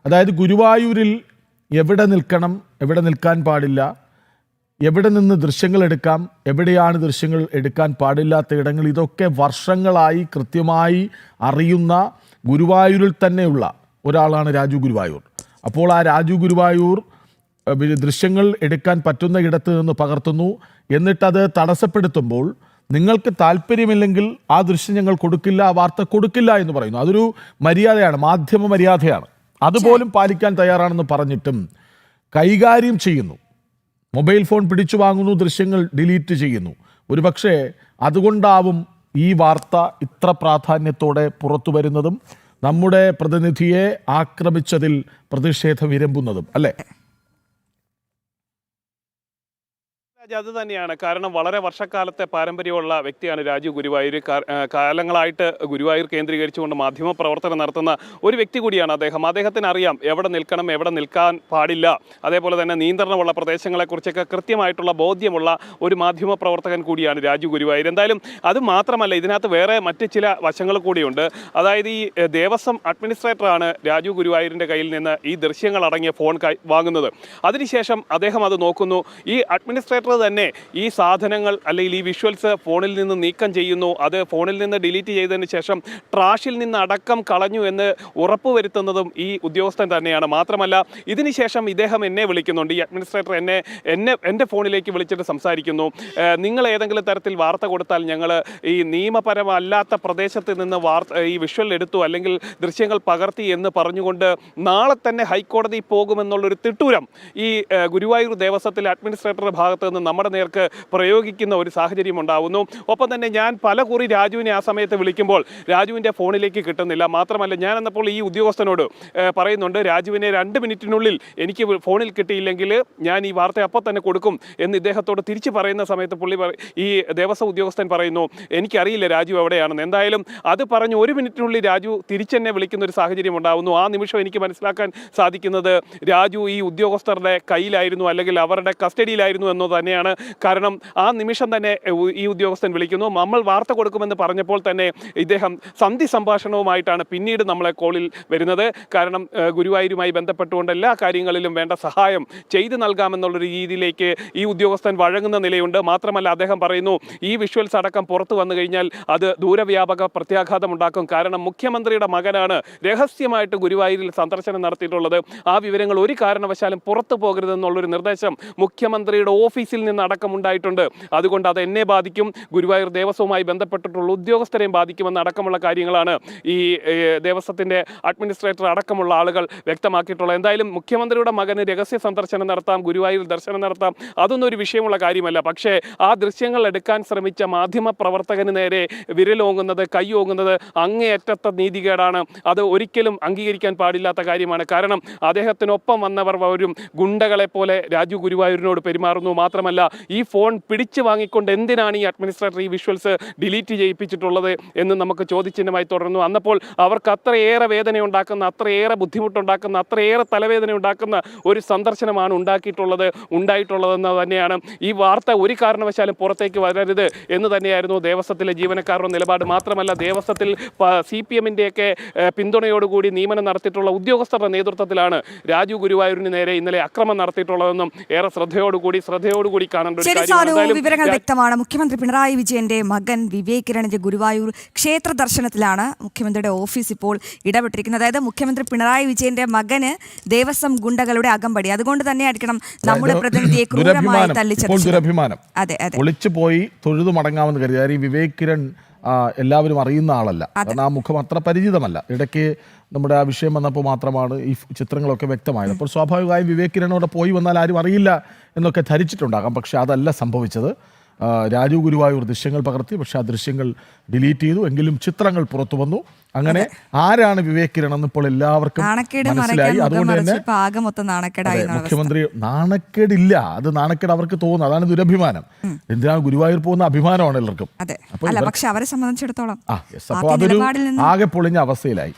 അതായത് ഗുരുവായൂരിൽ എവിടെ നിൽക്കണം, എവിടെ നിൽക്കാൻ പാടില്ല, എവിടെ നിന്ന് ദൃശ്യങ്ങൾ എടുക്കാം, എവിടെയാണ് ദൃശ്യങ്ങൾ എടുക്കാൻ പാടില്ലാത്ത ഇടങ്ങൾ, ഇതൊക്കെ വർഷങ്ങളായി കൃത്യമായി അറിയുന്ന ഗുരുവായൂരിൽ തന്നെയുള്ള ഒരാളാണ് രാജു ഗുരുവായൂർ. അപ്പോൾ ആ രാജു ഗുരുവായൂർ ദൃശ്യങ്ങൾ എടുക്കാൻ പറ്റുന്ന ഇടത്ത് നിന്ന് പകർത്തുന്നു. എന്നിട്ടത് തടസ്സപ്പെടുത്തുമ്പോൾ നിങ്ങൾക്ക് താല്പര്യമില്ലെങ്കിൽ ആ ദൃശ്യം ഞങ്ങൾ കൊടുക്കില്ല, ആ വാർത്ത കൊടുക്കില്ല എന്ന് പറയുന്നു. അതൊരു മര്യാദയാണ്, മാധ്യമ മര്യാദയാണ്. അതുപോലും പാലിക്കാൻ തയ്യാറാണെന്ന് പറഞ്ഞിട്ടും കൈകാര്യം ചെയ്യുന്നു. മൊബൈൽ ഫോൺ പിടിച്ചു വാങ്ങുന്നു, ദൃശ്യങ്ങൾ ഡിലീറ്റ് ചെയ്യുന്നു. ഒരുപക്ഷെ അതുകൊണ്ടാവും ഈ വാർത്ത ഇത്ര പ്രാധാന്യത്തോടെ പുറത്തു വരുന്നതും നമ്മുടെ പ്രതിനിധിയെ ആക്രമിച്ചതിൽ പ്രതിഷേധം ഇരമ്പുന്നതും, അല്ലേ? അത് തന്നെയാണ് കാരണം. വളരെ വർഷക്കാലത്തെ പാരമ്പര്യമുള്ള വ്യക്തിയാണ് രാജു ഗുരുവായൂർ. കാലങ്ങളായിട്ട് ഗുരുവായൂർ കേന്ദ്രീകരിച്ചുകൊണ്ട് മാധ്യമ പ്രവർത്തനം നടത്തുന്ന ഒരു വ്യക്തി കൂടിയാണ് അദ്ദേഹം. അദ്ദേഹത്തിന് അറിയാം എവിടെ നിൽക്കണം, എവിടെ നിൽക്കാൻ പാടില്ല, അതേപോലെ തന്നെ നിയന്ത്രണമുള്ള പ്രദേശങ്ങളെക്കുറിച്ചൊക്കെ കൃത്യമായിട്ടുള്ള ബോധ്യമുള്ള ഒരു മാധ്യമ പ്രവർത്തകൻ കൂടിയാണ് രാജു ഗുരുവായൂർ. എന്തായാലും അത് മാത്രമല്ല, ഇതിനകത്ത് വേറെ മറ്റ് ചില വശങ്ങൾ കൂടിയുണ്ട്. അതായത് ഈ ദേവസ്വം അഡ്മിനിസ്ട്രേറ്ററാണ് രാജു ഗുരുവായൂരിൻ്റെ കയ്യിൽ നിന്ന് ഈ ദൃശ്യങ്ങൾ അടങ്ങിയ ഫോൺ വാങ്ങുന്നത്. അതിനുശേഷം അദ്ദേഹം അത് നോക്കുന്നു. ഈ അഡ്മിനിസ്ട്രേറ്റർ തന്നെ ഈ സാധനങ്ങൾ അല്ലെങ്കിൽ ഈ വിഷ്വൽസ് ഫോണിൽ നിന്ന് നീക്കം ചെയ്യുന്നു. അത് ഫോണിൽ നിന്ന് ഡിലീറ്റ് ചെയ്തതിന് ശേഷം ട്രാഷിൽ നിന്ന് അടക്കം കളഞ്ഞു എന്ന് ഉറപ്പുവരുത്തുന്നതും ഈ ഉദ്യോഗസ്ഥൻ തന്നെയാണ്. മാത്രമല്ല ഇതിനുശേഷം ഇദ്ദേഹം എന്നെ വിളിക്കുന്നുണ്ട്. ഈ അഡ്മിനിസ്ട്രേറ്റർ എൻ്റെ ഫോണിലേക്ക് വിളിച്ചിട്ട് സംസാരിക്കുന്നു. നിങ്ങൾ ഏതെങ്കിലും തരത്തിൽ വാർത്ത കൊടുത്താൽ ഞങ്ങൾ ഈ നിയമപരമല്ലാത്ത പ്രദേശത്ത് നിന്ന് ഈ വിഷ്വൽ എടുത്തു അല്ലെങ്കിൽ ദൃശ്യങ്ങൾ പകർത്തി എന്ന് പറഞ്ഞുകൊണ്ട് നാളെ തന്നെ ഹൈക്കോടതി പോകുമെന്നുള്ളൊരു തിട്ടൂരം ഈ ഗുരുവായൂർ ദേവസ്വത്തിലെ അഡ്മിനിസ്ട്രേറ്ററുടെ ഭാഗത്ത് നിന്ന് നമ്മുടെ നേർക്ക് പ്രയോഗിക്കുന്ന ഒരു സാഹചര്യം ഉണ്ടാവുന്നു. ഒപ്പം തന്നെ ഞാൻ പല കുറി രാജുവിനെ ആ സമയത്ത് വിളിക്കുമ്പോൾ രാജുവിൻ്റെ ഫോണിലേക്ക് കിട്ടുന്നില്ല. മാത്രമല്ല ഞാൻ എന്നപ്പോൾ ഈ ഉദ്യോഗസ്ഥനോട് പറയുന്നുണ്ട്, രാജുവിനെ 2 മിനിറ്റിനുള്ളിൽ എനിക്ക് ഫോണിൽ കിട്ടിയില്ലെങ്കിൽ ഞാൻ ഈ വാർത്ത അപ്പോൾ തന്നെ കൊടുക്കും എന്ന് ഇദ്ദേഹത്തോട് തിരിച്ച് പറയുന്ന സമയത്ത് ഈ ദേവസ്വം ഉദ്യോഗസ്ഥൻ പറയുന്നു, എനിക്കറിയില്ല രാജു എവിടെയാണെന്ന്. എന്തായാലും അത് പറഞ്ഞ് 1 മിനിറ്റിനുള്ളിൽ രാജു തിരിച്ചെന്നെ വിളിക്കുന്ന ഒരു സാഹചര്യം ഉണ്ടാവുന്നു. ആ നിമിഷം എനിക്ക് മനസ്സിലാക്കാൻ സാധിക്കുന്നത് രാജു ഈ ഉദ്യോഗസ്ഥരുടെ കയ്യിലായിരുന്നു അല്ലെങ്കിൽ അവരുടെ കസ്റ്റഡിയിലായിരുന്നു എന്നത് തന്നെയാണ്. കാരണം ആ നിമിഷം തന്നെ ഈ ഉദ്യോഗസ്ഥൻ വിളിക്കുന്നു. നമ്മൾ വാർത്ത കൊടുക്കുമെന്ന് പറഞ്ഞപ്പോൾ തന്നെ ഇദ്ദേഹം സന്ധി സംഭാഷണവുമായിട്ടാണ് പിന്നീട് നമ്മളെ കോളിൽ വരുന്നത്. കാരണം ഗുരുവായൂരുമായി ബന്ധപ്പെട്ടുകൊണ്ട് എല്ലാ കാര്യങ്ങളിലും വേണ്ട സഹായം ചെയ്തു നൽകാമെന്നുള്ളൊരു രീതിയിലേക്ക് ഈ ഉദ്യോഗസ്ഥൻ വഴങ്ങുന്ന നിലയുണ്ട്. മാത്രമല്ല അദ്ദേഹം പറയുന്നു, ഈ വിഷ്വൽസ് അടക്കം പുറത്തു വന്നു കഴിഞ്ഞാൽ അത് ദൂരവ്യാപക പ്രത്യാഘാതം ഉണ്ടാക്കും. കാരണം മുഖ്യമന്ത്രിയുടെ മകനാണ് രഹസ്യമായിട്ട് ഗുരുവായൂരിൽ സന്ദർശനം നടത്തിയിട്ടുള്ളത്. ആ വിവരങ്ങൾ ഒരു കാരണവശാലും പുറത്തു പോകരുതെന്നുള്ളൊരു നിർദ്ദേശം മുഖ്യമന്ത്രിയുടെ ഓഫീസിൽ നിന്ന് അടക്കം ഉണ്ടായിട്ടുണ്ട്. അതുകൊണ്ട് അത് എന്നെ ബാധിക്കും, ഗുരുവായൂർ ദേവസ്വവുമായി ബന്ധപ്പെട്ടിട്ടുള്ള ഉദ്യോഗസ്ഥരെയും ബാധിക്കുമെന്ന് അടക്കമുള്ള കാര്യങ്ങളാണ് ഈ ദേവസ്വത്തിൻ്റെ അഡ്മിനിസ്ട്രേറ്റർ അടക്കമുള്ള ആളുകൾ വ്യക്തമാക്കിയിട്ടുള്ളത്. എന്തായാലും മുഖ്യമന്ത്രിയുടെ മകന് രഹസ്യ സന്ദർശനം നടത്താം, ഗുരുവായൂർ ദർശനം നടത്താം, അതൊന്നും ഒരു വിഷയമുള്ള കാര്യമല്ല. പക്ഷേ ആ ദൃശ്യങ്ങൾ എടുക്കാൻ ശ്രമിച്ച മാധ്യമ പ്രവർത്തകന് നേരെ വിരലോങ്ങുന്നത്, കൈയോങ്ങുന്നത് അങ്ങേയറ്റത്തെ നീതികേടാണ്. അത് ഒരിക്കലും അംഗീകരിക്കാൻ പാടില്ലാത്ത കാര്യമാണ്. കാരണം അദ്ദേഹത്തിനൊപ്പം വന്നവർ ഒരു ഗുണ്ടകളെ പോലെ രാജു ഗുരുവായൂരിനോട് പെരുമാറുന്നു. മാത്രമല്ല ഈ ഫോൺ പിടിച്ചു വാങ്ങിക്കൊണ്ട് എന്തിനാണ് ഈ അഡ്മിനിസ്ട്രേറ്റർ ഈ വിഷ്വൽസ് ഡിലീറ്റ് ചെയ്യിപ്പിച്ചിട്ടുള്ളത് എന്ന് നമുക്ക് ചോദ്യചിഹ്നമായി തുടർന്നു. അന്നപ്പോൾ അവർക്ക് അത്രയേറെ വേദന ഉണ്ടാക്കുന്ന, അത്രയേറെ ബുദ്ധിമുട്ടുണ്ടാക്കുന്ന, അത്രയേറെ തലവേദന ഉണ്ടാക്കുന്ന ഒരു സന്ദർശനമാണ് ഉണ്ടായിട്ടുള്ളതെന്ന് തന്നെയാണ്. ഈ വാർത്ത ഒരു കാരണവശാലും പുറത്തേക്ക് വരരുത് എന്ന് തന്നെയായിരുന്നു ദേവസ്വത്തിലെ ജീവനക്കാരുടെ നിലപാട്. മാത്രമല്ല ദേവസ്വത്തിൽ CPM-ൻ്റെയൊക്കെ പിന്തുണയോടുകൂടി നിയമനം നടത്തിയിട്ടുള്ള ഉദ്യോഗസ്ഥരുടെ നേതൃത്വത്തിലാണ് രാജു ഗുരുവായൂരിന് നേരെ ഇന്നലെ അക്രമം നടത്തിയിട്ടുള്ളതെന്നും ഏറെ ശ്രദ്ധയോടുകൂടി കാണേണ്ട ഒരു കാര്യമാണ്. വിവരങ്ങൾ വ്യക്തമാണ്. മുഖ്യമന്ത്രി പിണറായി വിജയന്റെ മകൻ വിവേക് രണിജ് ഗുരുവായൂർ ക്ഷേത്ര ദർശനത്തിലാണ്. മുഖ്യമന്ത്രിയുടെ ഓഫീസ് ഇപ്പോൾ ഇടപെട്ടിരിക്കുന്നത്. അതായത് മുഖ്യമന്ത്രി പിണറായി വിജയന്റെ മകന് ദേവസ്വം ഗുണ്ടകളുടെ അകമ്പടി. അതുകൊണ്ട് തന്നെ ആയിരിക്കണം നമ്മുടെ പ്രതിനിധിയെ ക്രൂരമായി തല്ലിച്ചത്. അതെ, ഒളിച്ചു പോയി തൊഴുതു മടങ്ങാമെന്ന് കരുതി. ഈ വിവേക് കിരൺ എല്ലാവരും അറിയുന്ന ആളല്ല, കാരണം ആ മുഖം അത്ര പരിചിതമല്ല. ഇടയ്ക്ക് നമ്മുടെ ആ വിഷയം വന്നപ്പോൾ മാത്രമാണ് ഈ ചിത്രങ്ങളൊക്കെ വ്യക്തമായത്. അപ്പോൾ സ്വാഭാവികമായും വിവേക് കിരണോടെ പോയി വന്നാൽ ആരും അറിയില്ല എന്നൊക്കെ ധരിച്ചിട്ടുണ്ടാകാം. പക്ഷെ അതല്ല സംഭവിച്ചത്. രാജു ഗുരുവായൂർ ദൃശ്യങ്ങൾ പകർത്തി, പക്ഷെ ആ ദൃശ്യങ്ങൾ ഡിലീറ്റ് ചെയ്തു. എങ്കിലും ചിത്രങ്ങൾ പുറത്തു വന്നു. അങ്ങനെ ആരാണ് വിവേക് കിരൺ എന്ന് ഇപ്പോൾ എല്ലാവർക്കും മനസ്സിലായി. അതുകൊണ്ട് തന്നെ മുഖ്യമന്ത്രി നാണക്കേടില്ല, അത് നാണക്കേട് അവർക്ക് തോന്നുന്നു. അതാണ് ദുരഭിമാനം. എന്തിനാണ് ഗുരുവായൂർ പോകുന്ന അഭിമാനമാണ് എല്ലാവർക്കും. പക്ഷെ അവരെ സംബന്ധിച്ചിടത്തോളം അപ്പോൾ അതൊരു ആകെ പൊളിഞ്ഞ അവസ്ഥയിലായി.